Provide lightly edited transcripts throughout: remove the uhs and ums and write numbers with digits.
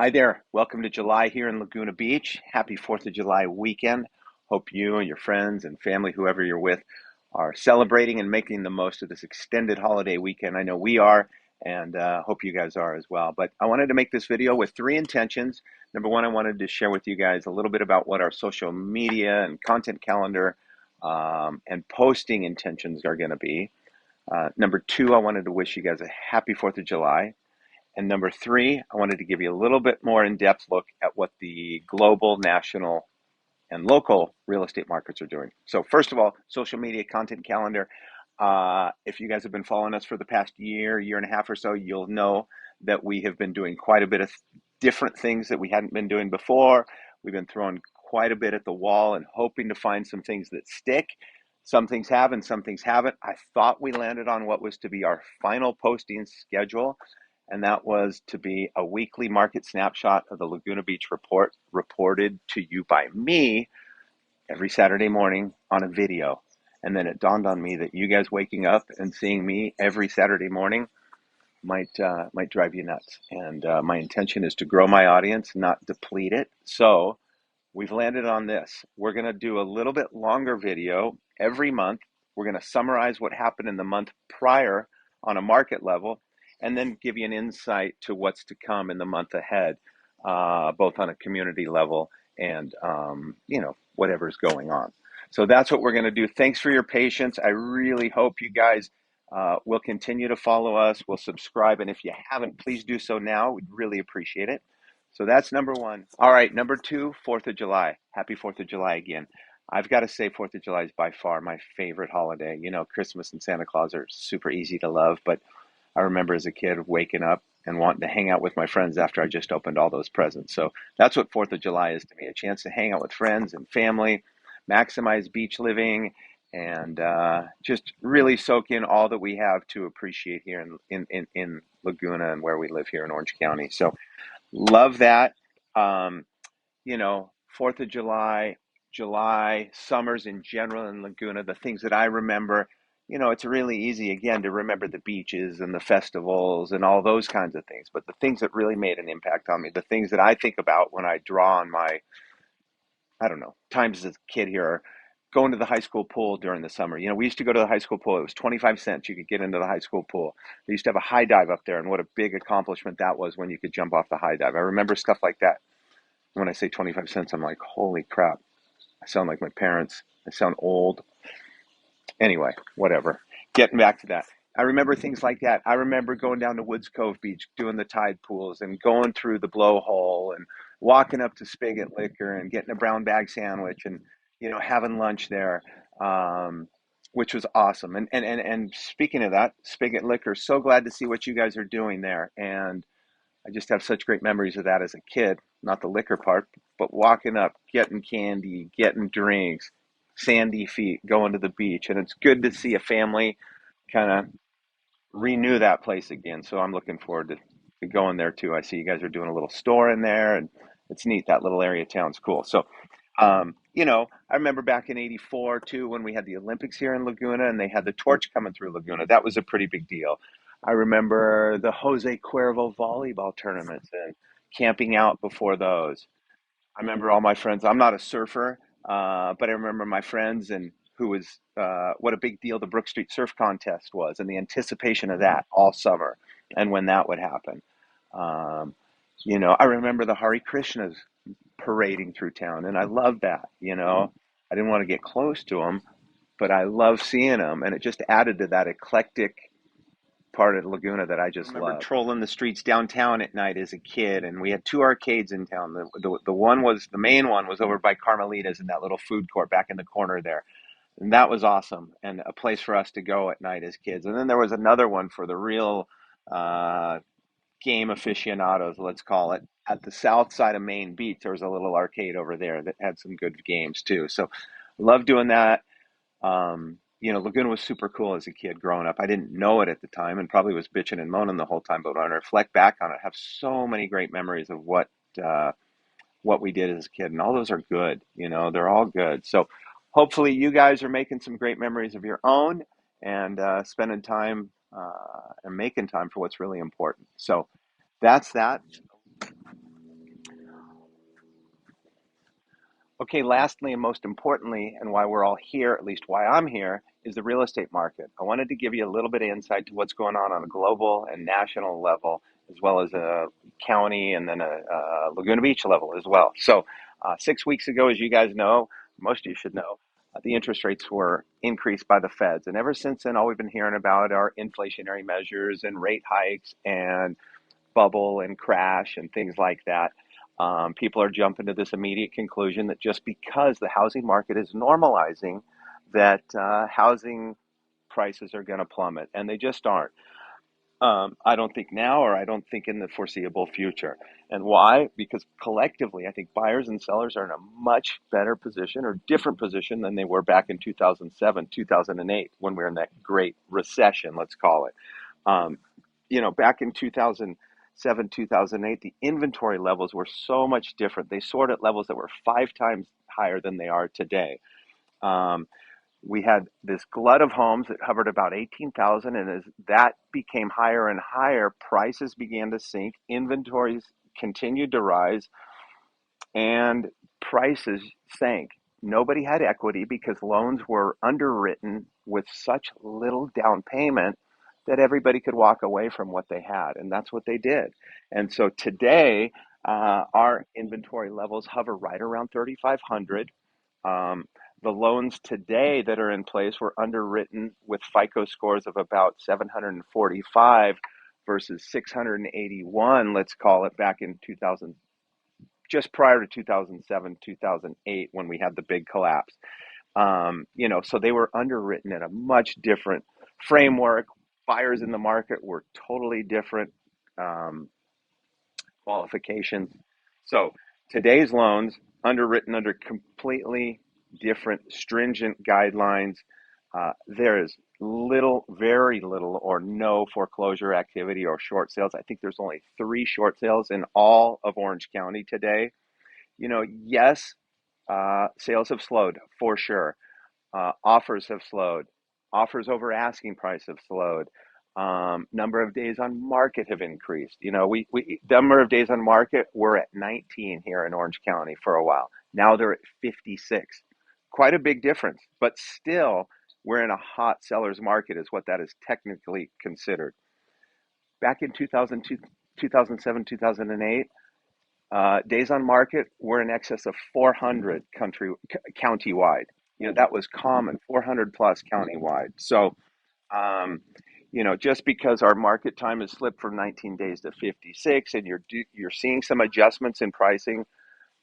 Hi there. Welcome to July here in Laguna Beach. Happy 4th of July weekend. Hope you and your friends and family, whoever you're with, are celebrating and making the most of this extended holiday weekend. I know we are, and hope you guys are as well. But I wanted to make this video with three intentions. Number one, I wanted to share with you guys a little bit about what our social media and content calendar and posting intentions are going to be. Number two, I wanted to wish you guys a happy 4th of July. And number three, I wanted to give you a little bit more in-depth look at what the global, national, and local real estate markets are doing. So first of all, social media content calendar. If you guys have been following us for the past year and a half or so, you'll know that we have been doing quite a bit of different things that we hadn't been doing before. We've been throwing quite a bit at the wall and hoping to find some things that stick. Some things have and some things haven't. I thought we landed on what was to be our final posting schedule, and that was to be a weekly market snapshot of the Laguna Beach report reported to you by me every Saturday morning on a video. And then it dawned on me that you guys waking up and seeing me every Saturday morning might drive you nuts. And my intention is to grow my audience, not deplete it. So we've landed on this. We're going to do a little bit longer video every month. We're going to summarize what happened in the month prior on a market level, and then give you an insight to what's to come in the month ahead, both on a community level and, whatever's going on. So that's what we're going to do. Thanks for your patience. I really hope you guys will continue to follow us, will subscribe. And if you haven't, please do so now. We'd really appreciate it. So that's number one. All right, number two, 4th of July. Happy 4th of July again. I've got to say 4th of July is by far my favorite holiday. You know, Christmas and Santa Claus are super easy to love, but I remember as a kid waking up and wanting to hang out with my friends after I just opened all those presents. So that's what 4th of July is to me, a chance to hang out with friends and family, maximize beach living, and just really soak in all that we have to appreciate here in Laguna and where we live here in Orange County. So love that. Um, 4th of July, summers in general in Laguna, the things that I remember, it's really easy again to remember the beaches and the festivals and all those kinds of things. But the things that really made an impact on me, the things that I think about when I draw on my, I don't know, times as a kid here are going to the high school pool during the summer. We used to go to the high school pool. It was 25 cents. You could get into the high school pool. They used to have a high dive up there, and what a big accomplishment that was when you could jump off the high dive. I remember stuff like that. When I say 25 cents, I'm like, holy crap. I sound like my parents. I sound old. Anyway, whatever. Getting back to that. I remember things like that. I remember going down to Woods Cove Beach, doing the tide pools and going through the blowhole and walking up to Spigot Liquor and getting a brown bag sandwich and, having lunch there, which was awesome. And speaking of that, Spigot Liquor, so glad to see what you guys are doing there. And I just have such great memories of that as a kid, not the liquor part, but walking up, getting candy, getting drinks, sandy feet, going to the beach. And it's good to see a family kind of renew that place again. So I'm looking forward to going there too. I see you guys are doing a little store in there, and it's neat. That little area of town's cool. So, I remember back in '84 too when we had the Olympics here in Laguna and they had the torch coming through Laguna. That was a pretty big deal. I remember the Jose Cuervo volleyball tournaments and camping out before those. I remember all my friends. I'm not a surfer, but I remember my friends and who was what a big deal the Brook Street Surf Contest was, and the anticipation of that all summer, and when that would happen. Um, I remember the Hare Krishnas parading through town, and I loved that. I didn't want to get close to them, but I love seeing them, and it just added to that eclectic part of Laguna that I just love. Trolling the streets downtown at night as a kid, and we had two arcades in town. The main one was over by Carmelita's in that little food court back in the corner there, and that was awesome and a place for us to go at night as kids. And then there was another one for the real uh, game aficionados, let's call it. At the south side of Main Beach, there was a little arcade over there that had some good games too. So, love doing that. Laguna was super cool as a kid growing up. I didn't know it at the time and probably was bitching and moaning the whole time. But when I reflect back on it, I have so many great memories of uh, what we did as a kid. And all those are good. They're all good. So hopefully you guys are making some great memories of your own and spending time and making time for what's really important. So that's that. Okay, lastly and most importantly, and why we're all here, at least why I'm here, is the real estate market. I wanted to give you a little bit of insight to what's going on a global and national level, as well as a county and then a Laguna Beach level as well. So, 6 weeks ago, as you guys know, most of you should know, the interest rates were increased by the feds. And ever since then, all we've been hearing about are inflationary measures and rate hikes and bubble and crash and things like that. People are jumping to this immediate conclusion that just because the housing market is normalizing, that housing prices are going to plummet, and they just aren't. I don't think now, or I don't think in the foreseeable future. And why? Because collectively, I think buyers and sellers are in a much better position or different position than they were back in 2007, 2008, when we were in that great recession, let's call it. Um, Back in 2007, 2008, the inventory levels were so much different. They soared at levels that were 5 times higher than they are today. Um, we had this glut of homes that hovered about 18,000, and as that became higher and higher, prices began to sink, inventories continued to rise, and prices sank. Nobody had equity because loans were underwritten with such little down payment that everybody could walk away from what they had, and that's what they did. And so today, our inventory levels hover right around 3,500. Um, the loans today that are in place were underwritten with FICO scores of about 745 versus 681, let's call it, back in 2000, just prior to 2007, 2008, when we had the big collapse. So they were underwritten at a much different framework. Buyers in the market were totally different um, qualifications. So today's loans underwritten under completely different stringent guidelines. There is little, very little, or no foreclosure activity or short sales. I think there's only 3 short sales in all of Orange County today. Yes, sales have slowed for sure. Offers have slowed. Offers over asking price have slowed. Number of days on market have increased. The number of days on market were at 19 here in Orange County for a while. Now they're at 56. Quite a big difference, but still we're in a hot seller's market is what that is technically considered. Back in 2002, 2007, 2008, days on market were in excess of 400 countywide. That was common, 400 plus countywide. So, just because our market time has slipped from 19 days to 56, and you're seeing some adjustments in pricing,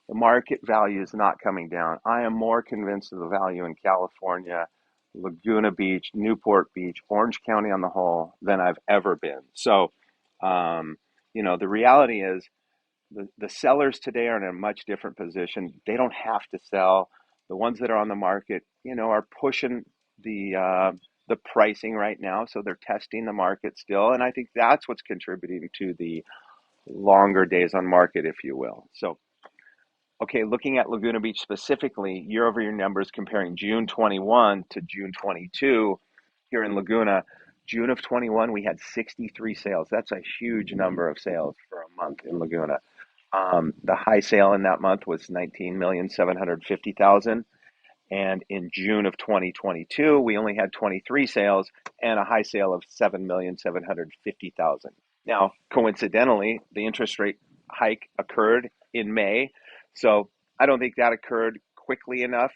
the market value is not coming down. I am more convinced of the value in California, Laguna Beach, Newport Beach, Orange County on the whole than I've ever been. So, the reality is the sellers today are in a much different position. They don't have to sell. The ones that are on the market, are pushing the pricing right now, so they're testing the market still, and I think that's what's contributing to the longer days on market, if you will. So, okay, looking at Laguna Beach specifically, year-over-year numbers comparing June 21 to June 22 here in Laguna. June of 21, we had 63 sales. That's a huge number of sales for a month in Laguna. The high sale in that month was 19,750,000. And in June of 2022, we only had 23 sales and a high sale of 7,750,000. Now, coincidentally, the interest rate hike occurred in May. So I don't think that occurred quickly enough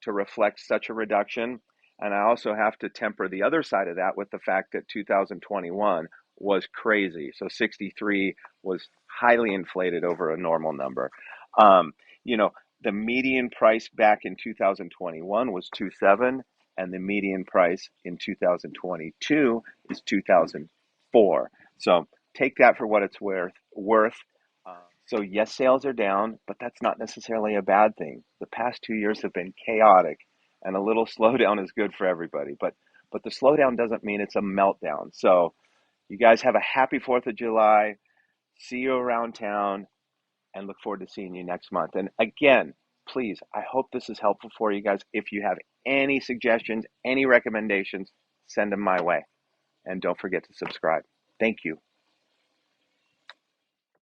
to reflect such a reduction. And I also have to temper the other side of that with the fact that 2021 was crazy. So 63 was highly inflated over a normal number. Um, you know, the median price back in 2021 was 2.7, and the median price in 2022 is 2004. So take that for what it's worth. So yes, sales are down, but that's not necessarily a bad thing. The past 2 years have been chaotic, and a little slowdown is good for everybody. But the slowdown doesn't mean it's a meltdown. So you guys have a happy 4th of July. See you around town, and look forward to seeing you next month. And again, please, I hope this is helpful for you guys. If you have any suggestions, any recommendations, send them my way. And don't forget to subscribe. Thank you.